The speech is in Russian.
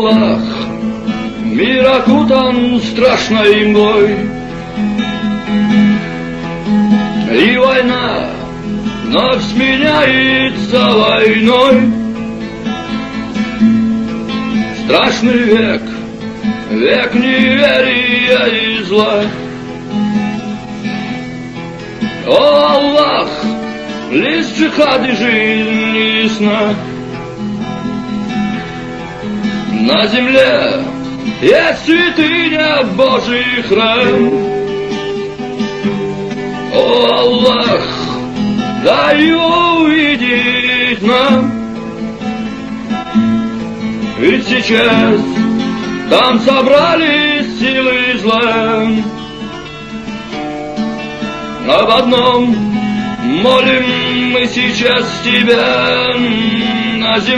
Аллах, мир окутан страшной мглой, и война вновь сменяется войной. Страшный век, век неверия и зла. О Аллах, лишь джихады жизни и сна. На земле есть святыня Божий храм. О Аллах, дай его увидеть нам. Ведь сейчас там собрались силы зла. Об одном молим мы сейчас тебя на земле.